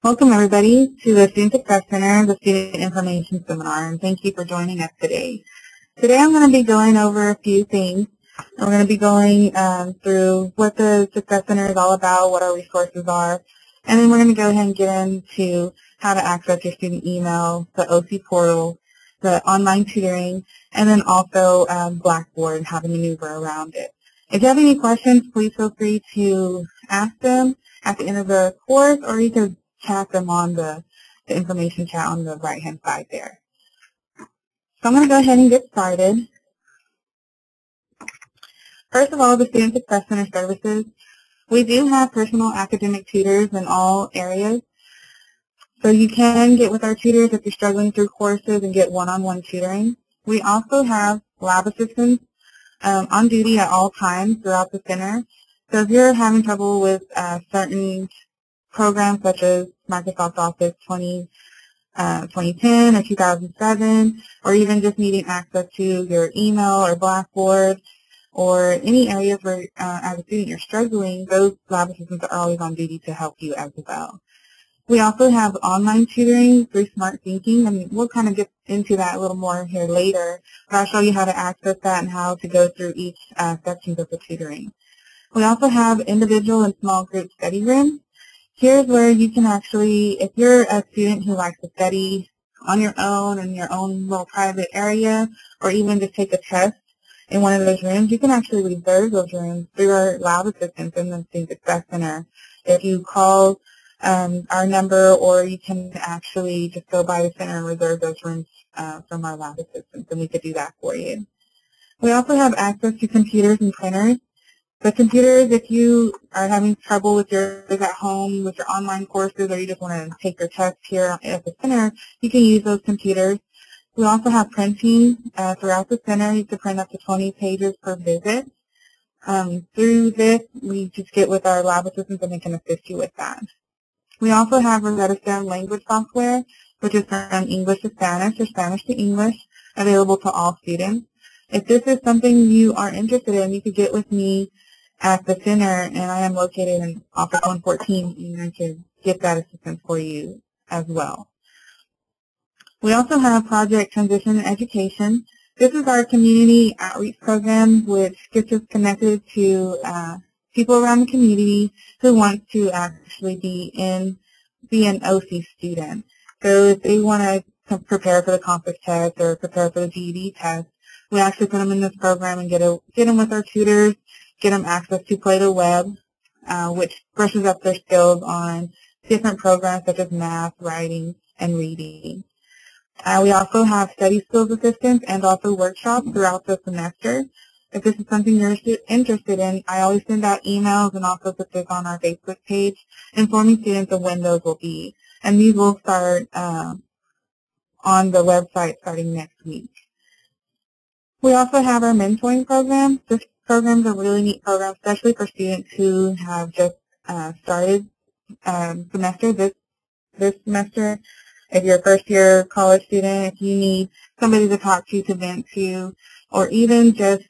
Welcome everybody to the Student Success Center, the Student Information Seminar, and thank you for joining us today. Today I'm going to be going over a few things. We're going to be going through what the Success Center is all about, what our resources are, and then we're going to go ahead and get into how to access your student email, the OC portal, the online tutoring, and then also Blackboard and how to maneuver around it. If you have any questions, please feel free to ask them at the end of the course, or you can chat them on the information chat on the right-hand side there. So I'm going to go ahead and get started. First of all, the Student Success Center services. We do have personal academic tutors in all areas. So you can get with our tutors if you're struggling through courses and get one-on-one tutoring. We also have lab assistants on duty at all times throughout the center. So if you're having trouble with certain programs such as Microsoft Office 2010 or 2007, or even just needing access to your email or Blackboard, or any areas where as a student you're struggling, those lab assistants are always on duty to help you as well. We also have online tutoring through Smart Thinking, and we'll kind of get into that a little more here later, but I'll show you how to access that and how to go through each section of the tutoring. We also have individual and small group study rooms. Here's where you can actually, if you're a student who likes to study on your own in your own little private area, or even just take a test in one of those rooms, you can actually reserve those rooms through our lab assistants in the Student Success Center. If you call our number, or you can actually just go by the center and reserve those rooms from our lab assistants, and we could do that for you. We also have access to computers and printers. The computers, if you are having trouble with yours at home, with your online courses, or you just want to take your test here at the center, you can use those computers. We also have printing throughout the center. You can print up to 20 pages per visit. Through this, we just get with our lab assistants and they can assist you with that. We also have Rosetta Stone language software, which is from English to Spanish or Spanish to English, available to all students. If this is something you are interested in, you could get with me at the center, and I am located in Office 114, and I can get that assistance for you as well. We also have Project Transition Education. This is our community outreach program, which gets us connected to people around the community who want to actually be an OC student. So if they want to prepare for the conference test or prepare for the GED test, we actually put them in this program and get them with our tutors, get them access to Play-Doh Web, which brushes up their skills on different programs such as math, writing, and reading. We also have study skills assistance and also workshops throughout the semester. If this is something you're interested in, I always send out emails and also put this on our Facebook page, informing students of when those will be. And these will start on the website starting next week. We also have our mentoring program. This program is a really neat program, especially for students who have just started semester this semester. If you're a first-year college student, if you need somebody to talk to vent to, or even just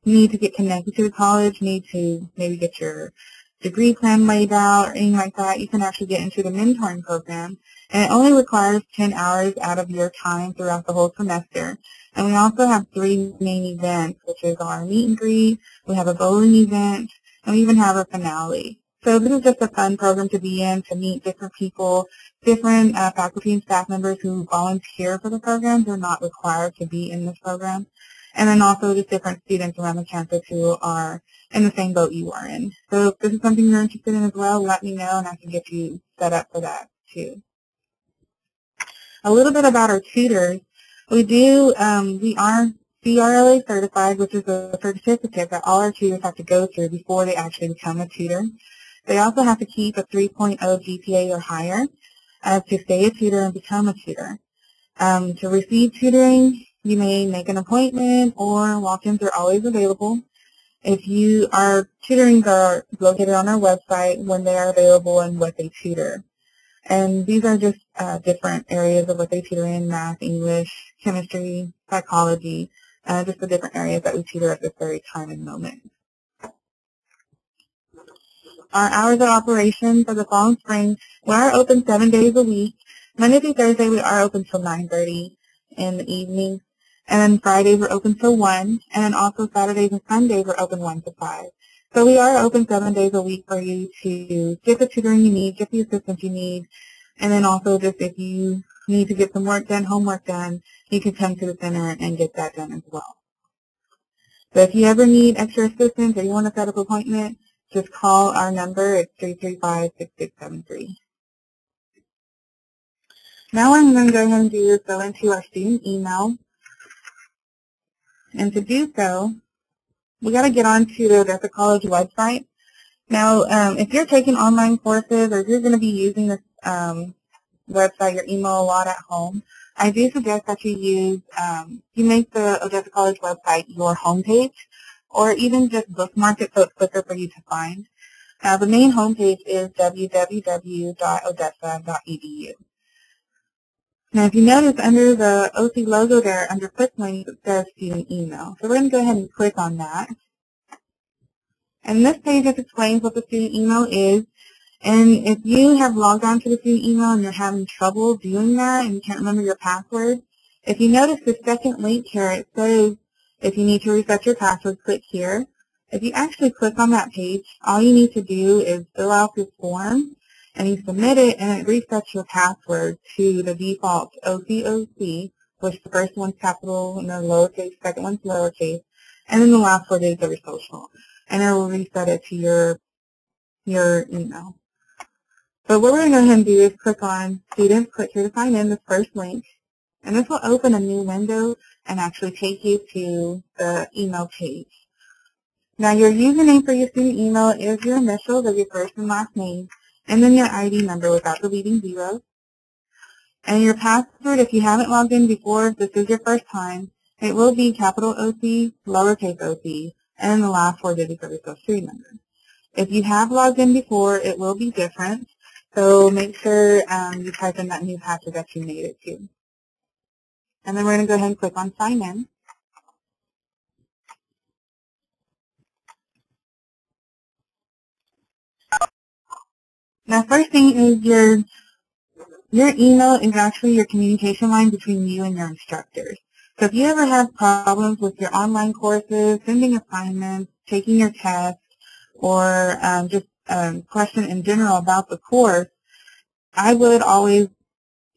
need to get connected to the college, need to maybe get your degree plan laid out or anything like that, you can actually get into the mentoring program. And it only requires 10 hours out of your time throughout the whole semester. And we also have 3 main events, which is our meet and greet, we have a bowling event, and we even have a finale. So this is just a fun program to be in, to meet different people, different faculty and staff members who volunteer for the program. They're not required to be in this program. And then also just different students around the campus who are in the same boat you are in. So if this is something you're interested in as well, let me know and I can get you set up for that too. A little bit about our tutors. We are CRLA certified, which is a certificate that all our tutors have to go through before they actually become a tutor. They also have to keep a 3.0 GPA or higher to stay a tutor and become a tutor. To receive tutoring, you may make an appointment or walk-ins are always available. If our tutorings are located on our website when they are available and what they tutor. And these are just different areas of what they tutor in: math, English, chemistry, psychology, just the different areas that we tutor at this very time and moment. Our hours of operation for the fall and spring, we are open 7 days a week. Monday through Thursday, we are open till 9:30 in the evening. And then Fridays, we're open till 1. And then also Saturdays and Sundays, we're open 1 to 5. So we are open 7 days a week for you to get the tutoring you need, get the assistance you need, and then also just if you need to get some work done, homework done, you can come to the center and get that done as well. So if you ever need extra assistance or you want to set up an appointment, just call our number. It's 335-6673. Now what I'm going to go ahead and do is go into our student email. And to do so, we got to get onto the Odessa College website. Now, if you're taking online courses or if you're going to be using this website, your email a lot at home, I do suggest that you use, you make the Odessa College website your homepage, or even just bookmark it so it's quicker for you to find. Now, the main homepage is www.odessa.edu. Now, if you notice under the OC logo there, under Quick Links, it says Student Email. So we're going to go ahead and click on that. And this page just explains what the student email is. And if you have logged on to the student email and you're having trouble doing that and you can't remember your password, if you notice the second link here, it says if you need to reset your password, click here. If you actually click on that page, all you need to do is fill out this form and you submit it, and it resets your password to the default OCOC, which the first one's capital and the lowercase, second one's lowercase, and then the last 4 digits of your social. And it will reset it to your email. So what we're going to go ahead and do is click on Students, click here to sign in, this first link, and this will open a new window and actually take you to the email page. Now your username for your student email is your initials of your first and last name, and then your ID number without the leading zeros. And your password, if you haven't logged in before, if this is your first time, it will be capital OC, lowercase OC, and the last 4 digits of your social security number. If you have logged in before, it will be different. So make sure you type in that new password that you made it to. And then we're going to go ahead and click on Sign In. Now, first thing is your email is actually your communication line between you and your instructors. So if you ever have problems with your online courses, sending assignments, taking your tests, or just question in general about the course, I would always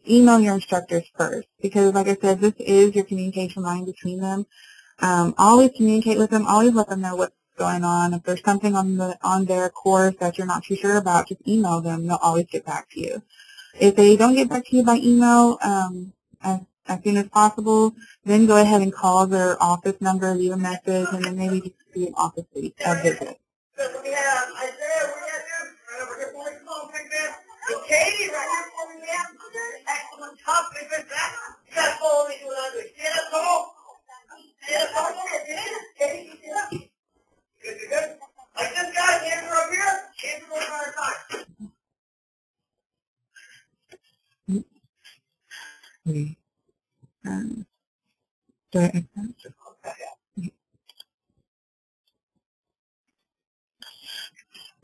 email your instructors first, because like I said, this is your communication line between them. Always communicate with them, always let them know what's going on. If there's something on their course that you're not too sure about, just email them. They'll always get back to you. If they don't get back to you by email as soon as possible, then go ahead and call their office number, leave a message, and then maybe just do an office visit. We have Isaiah, we got Katie right here for me. Excellent tough. We put that. That's all we do. Stand up tall. Stand up tall. Katie, stand up. Good, good. I just got it. Hands are up here. Hands are over our side.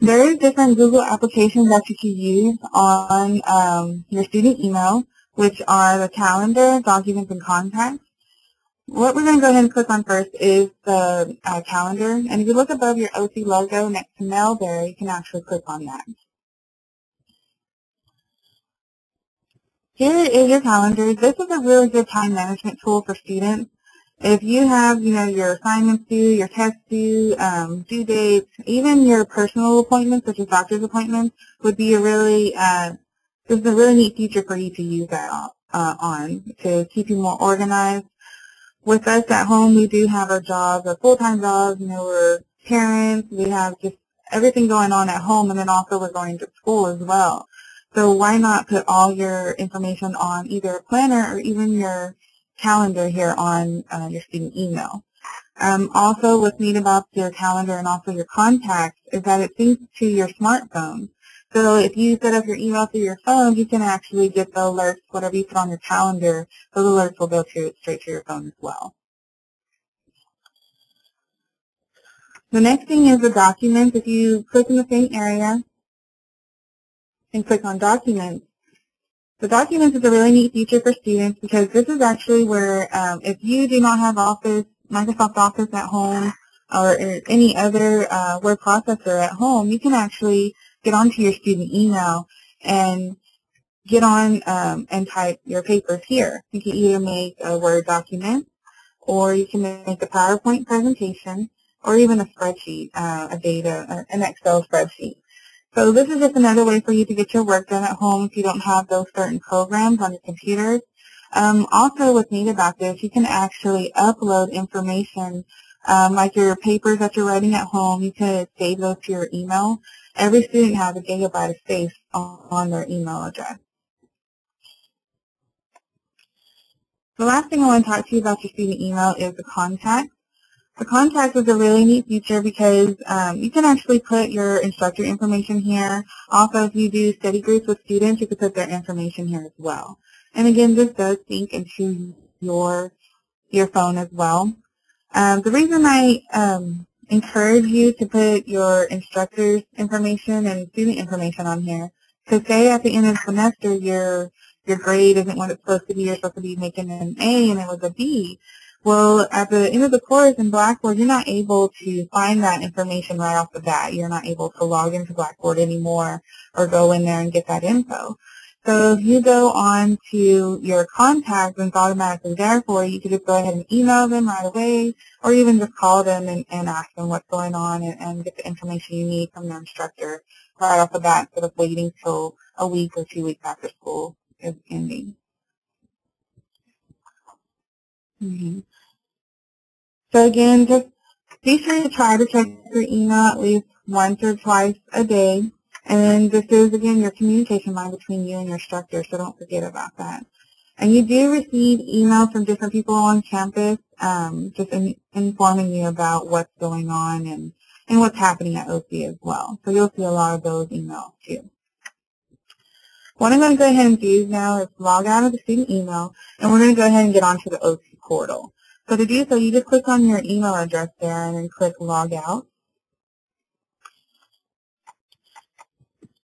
There are different Google applications that you can use on your student email, which are the calendar, documents, and contacts. What we're going to go ahead and click on first is the calendar. And if you look above your OC logo next to mail there, you can actually click on that. Here is your calendar. This is a really good time management tool for students. If you have, your assignments due, your tests due, due dates, even your personal appointments, such as doctor's appointments, would be a really, this is a really neat feature for you to use that on to keep you more organized. With us at home, we do have our jobs, our full-time jobs. We're parents. We have just everything going on at home, and then also we're going to school as well. So why not put all your information on either a planner or even your calendar here on your student email. Also, what's neat about your calendar and also your contacts is that it syncs to your smartphone. So if you set up your email through your phone, you can actually get the alerts, whatever you put on your calendar, those alerts will go straight to your phone as well. The next thing is the documents. If you click in the same area and click on documents, the documents is a really neat feature for students because this is actually where if you do not have Microsoft Office at home or any other word processor at home, you can actually get onto your student email and get on and type your papers here. You can either make a Word document, or you can make a PowerPoint presentation, or even a spreadsheet, an Excel spreadsheet. So this is just another way for you to get your work done at home if you don't have those certain programs on your computers. Also, what's neat about this, you can actually upload information like your papers that you're writing at home. You can save those to your email. Every student has a gigabyte of space on their email address. The last thing I want to talk to you about your student email is the contact. The contact is a really neat feature because you can actually put your instructor information here. Also, if you do study groups with students, you can put their information here as well. And again, this does sync into your phone as well. The reason I encourage you to put your instructor's information and student information on here, because say at the end of the semester your grade isn't what it's supposed to be, you're supposed to be making an A and it was a B. Well, at the end of the course in Blackboard, you're not able to find that information right off the bat. You're not able to log into Blackboard anymore or go in there and get that info. So if you go on to your contact and it's automatically there for you, you can just go ahead and email them right away, or even just call them and ask them what's going on and get the information you need from their instructor right off the bat instead of waiting till a week or 2 weeks after school is ending. So again, just be sure to try to check your email at least once or twice a day. And this is, again, your communication line between you and your instructor, so don't forget about that. And you do receive emails from different people on campus just informing you about what's going on and what's happening at OC as well. So you'll see a lot of those emails too. What I'm going to go ahead and do now is log out of the student email, and we're going to go ahead and get onto the OC portal. So to do so, you just click on your email address there and then click log out.